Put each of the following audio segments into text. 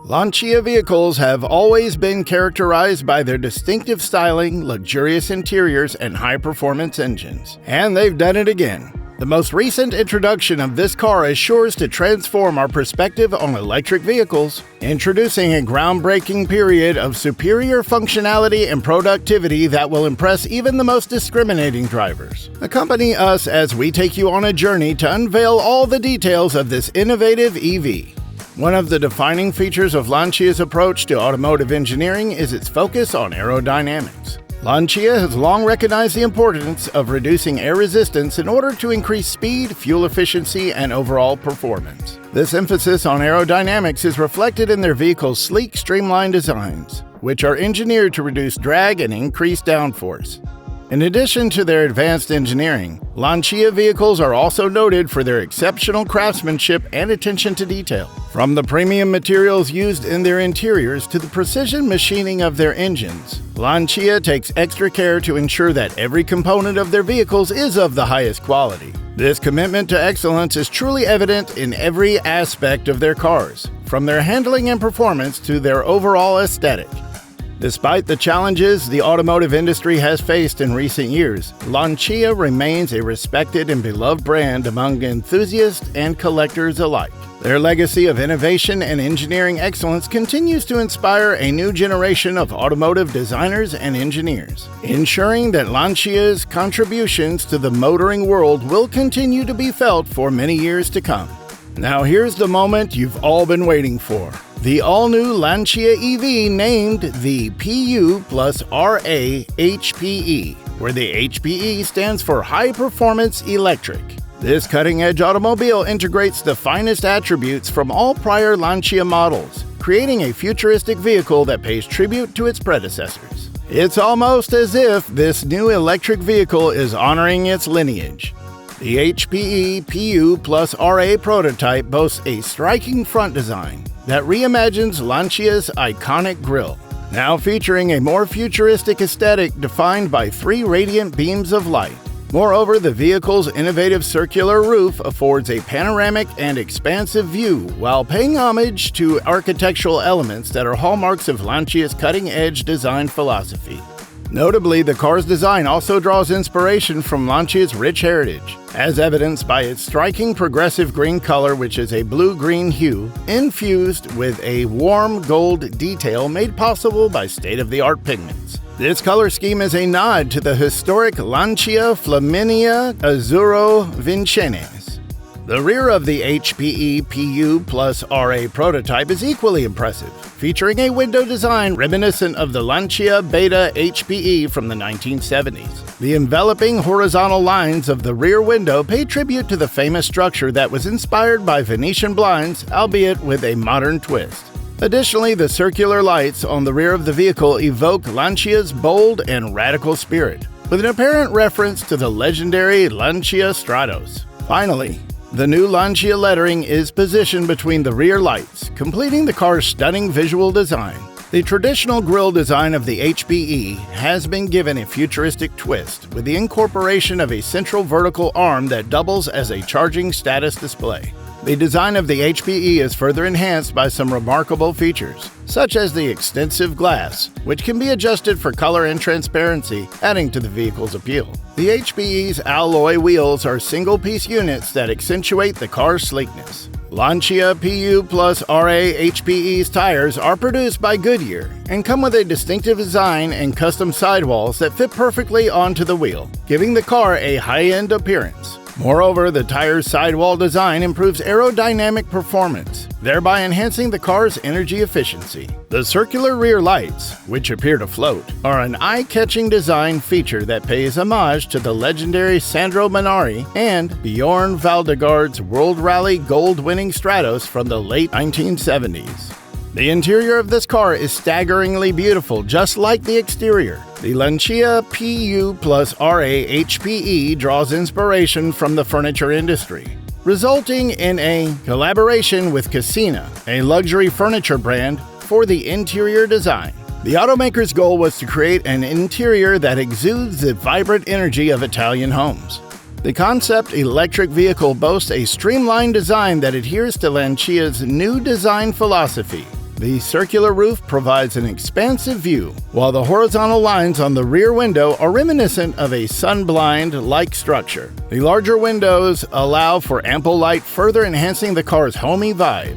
Lancia vehicles have always been characterized by their distinctive styling, luxurious interiors, and high-performance engines. And they've done it again. The most recent introduction of this car is sure to transform our perspective on electric vehicles, introducing a groundbreaking period of superior functionality and productivity that will impress even the most discriminating drivers. Accompany us as we take you on a journey to unveil all the details of this innovative EV. One of the defining features of Lancia's approach to automotive engineering is its focus on aerodynamics. Lancia has long recognized the importance of reducing air resistance in order to increase speed, fuel efficiency, and overall performance. This emphasis on aerodynamics is reflected in their vehicle's sleek, streamlined designs, which are engineered to reduce drag and increase downforce. In addition to their advanced engineering, Lancia vehicles are also noted for their exceptional craftsmanship and attention to detail. From the premium materials used in their interiors to the precision machining of their engines, Lancia takes extra care to ensure that every component of their vehicles is of the highest quality. This commitment to excellence is truly evident in every aspect of their cars, from their handling and performance to their overall aesthetic. Despite the challenges the automotive industry has faced in recent years, Lancia remains a respected and beloved brand among enthusiasts and collectors alike. Their legacy of innovation and engineering excellence continues to inspire a new generation of automotive designers and engineers, ensuring that Lancia's contributions to the motoring world will continue to be felt for many years to come. Now here's the moment you've all been waiting for. The all-new Lancia EV named the PU plus RA HPE, where the HPE stands for High Performance Electric. This cutting-edge automobile integrates the finest attributes from all prior Lancia models, creating a futuristic vehicle that pays tribute to its predecessors. It's almost as if this new electric vehicle is honoring its lineage. The HPE PU plus RA prototype boasts a striking front design that reimagines Lancia's iconic grille, now featuring a more futuristic aesthetic defined by 3 radiant beams of light. Moreover, the vehicle's innovative circular roof affords a panoramic and expansive view while paying homage to architectural elements that are hallmarks of Lancia's cutting-edge design philosophy. Notably, the car's design also draws inspiration from Lancia's rich heritage, as evidenced by its striking progressive green color, which is a blue-green hue, infused with a warm gold detail made possible by state-of-the-art pigments. This color scheme is a nod to the historic Lancia Flaminia Azzurro Vincennes. The rear of the HPE PU plus RA prototype is equally impressive, featuring a window design reminiscent of the Lancia Beta HPE from the 1970s. The enveloping horizontal lines of the rear window pay tribute to the famous structure that was inspired by Venetian blinds, albeit with a modern twist. Additionally, the circular lights on the rear of the vehicle evoke Lancia's bold and radical spirit, with an apparent reference to the legendary Lancia Stratos. Finally, the new Lancia lettering is positioned between the rear lights, completing the car's stunning visual design. The traditional grille design of the HPE has been given a futuristic twist with the incorporation of a central vertical arm that doubles as a charging status display. The design of the HPE is further enhanced by some remarkable features, such as the extensive glass, which can be adjusted for color and transparency, adding to the vehicle's appeal. The HPE's alloy wheels are single-piece units that accentuate the car's sleekness. Lancia PU plus RA HPE's tires are produced by Goodyear and come with a distinctive design and custom sidewalls that fit perfectly onto the wheel, giving the car a high-end appearance. Moreover, the tire's sidewall design improves aerodynamic performance, thereby enhancing the car's energy efficiency. The circular rear lights, which appear to float, are an eye-catching design feature that pays homage to the legendary Sandro Manari and Bjorn Valdegard's World Rally gold-winning Stratos from the late 1970s. The interior of this car is staggeringly beautiful, just like the exterior. The Lancia PU plus RA HPE draws inspiration from the furniture industry, resulting in a collaboration with Casina, a luxury furniture brand, for the interior design. The automaker's goal was to create an interior that exudes the vibrant energy of Italian homes. The concept electric vehicle boasts a streamlined design that adheres to Lancia's new design philosophy. The circular roof provides an expansive view, while the horizontal lines on the rear window are reminiscent of a sunblind-like structure. The larger windows allow for ample light, further enhancing the car's homey vibe.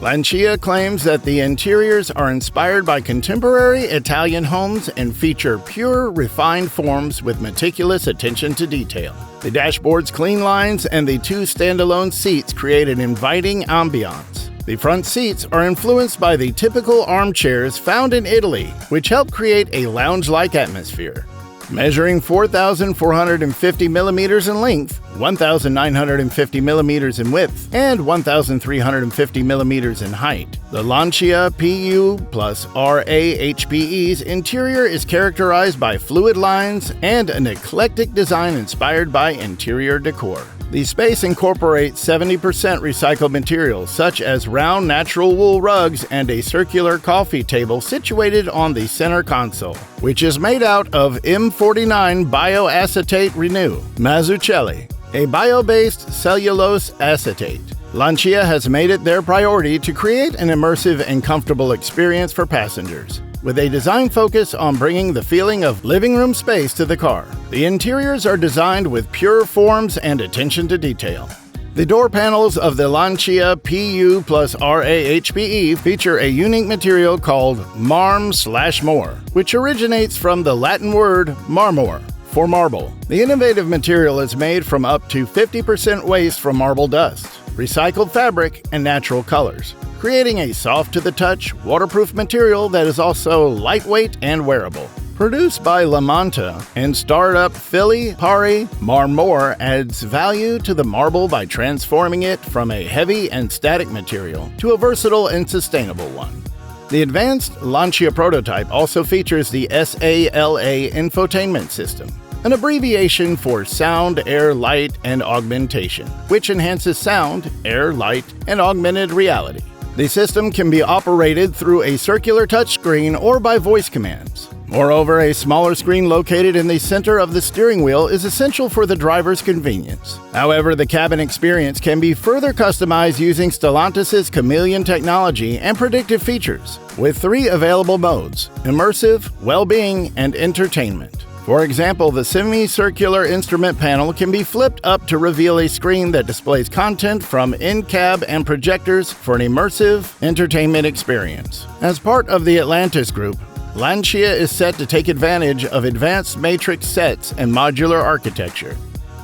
Lancia claims that the interiors are inspired by contemporary Italian homes and feature pure, refined forms with meticulous attention to detail. The dashboard's clean lines and the two standalone seats create an inviting ambiance. The front seats are influenced by the typical armchairs found in Italy, which help create a lounge-like atmosphere. Measuring 4,450 millimeters in length, 1,950 millimeters in width, and 1,350 millimeters in height, the Lancia PU plus RA HPE's interior is characterized by fluid lines and an eclectic design inspired by interior decor. The space incorporates 70% recycled materials such as round natural wool rugs and a circular coffee table situated on the center console, which is made out of M49 bioacetate renew mazzucchelli, a bio-based cellulose acetate. Lancia has made it their priority to create an immersive and comfortable experience for passengers, with a design focus on bringing the feeling of living room space to the car. The interiors are designed with pure forms and attention to detail. The door panels of the Lancia PU plus RA HPE feature a unique material called marm/more, which originates from the Latin word marmor, for marble. The innovative material is made from up to 50% waste from marble dust, recycled fabric, and natural colors, creating a soft-to-the-touch, waterproof material that is also lightweight and wearable. Produced by La Manta and startup Philly Pari, Marmor adds value to the marble by transforming it from a heavy and static material to a versatile and sustainable one. The advanced Lancia prototype also features the SALA infotainment system, an abbreviation for Sound, Air, Light, and Augmentation, which enhances sound, air, light, and augmented reality. The system can be operated through a circular touchscreen or by voice commands. Moreover, a smaller screen located in the center of the steering wheel is essential for the driver's convenience. However, the cabin experience can be further customized using Stellantis' Chameleon technology and predictive features, with 3 available modes: immersive, well-being, and entertainment. For example, the semicircular instrument panel can be flipped up to reveal a screen that displays content from in-cab and projectors for an immersive entertainment experience. As part of the Atlantis Group, Lancia is set to take advantage of advanced matrix sets and modular architecture.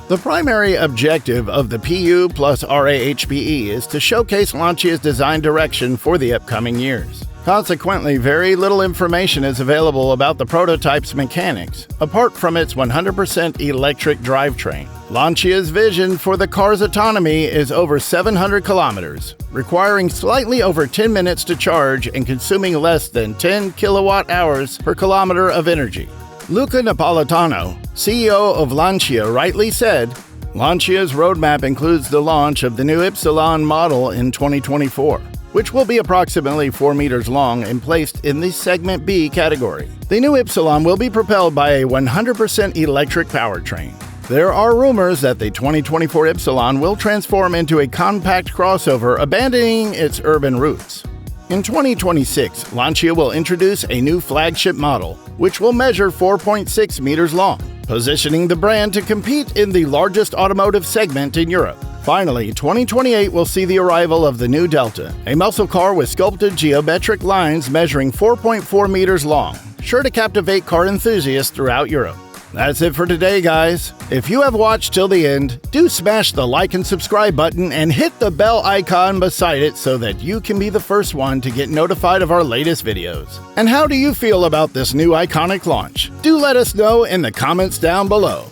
The primary objective of the PU plus RA HPE is to showcase Lancia's design direction for the upcoming years. Consequently, very little information is available about the prototype's mechanics, apart from its 100% electric drivetrain. Lancia's vision for the car's autonomy is over 700 kilometers, requiring slightly over 10 minutes to charge and consuming less than 10 kilowatt-hours per kilometer of energy. Luca Napolitano, CEO of Lancia, rightly said, Lancia's roadmap includes the launch of the new Ypsilon model in 2024. Which will be approximately 4 meters long and placed in the Segment B category. The new Ypsilon will be propelled by a 100% electric powertrain. There are rumors that the 2024 Ypsilon will transform into a compact crossover, abandoning its urban roots. In 2026, Lancia will introduce a new flagship model, which will measure 4.6 meters long, positioning the brand to compete in the largest automotive segment in Europe. Finally, 2028 will see the arrival of the new Delta, a muscle car with sculpted geometric lines measuring 4.4 meters long, sure to captivate car enthusiasts throughout Europe. That's it for today, guys. If you have watched till the end, do smash the like and subscribe button and hit the bell icon beside it so that you can be the first one to get notified of our latest videos. And how do you feel about this new iconic launch? Do let us know in the comments down below.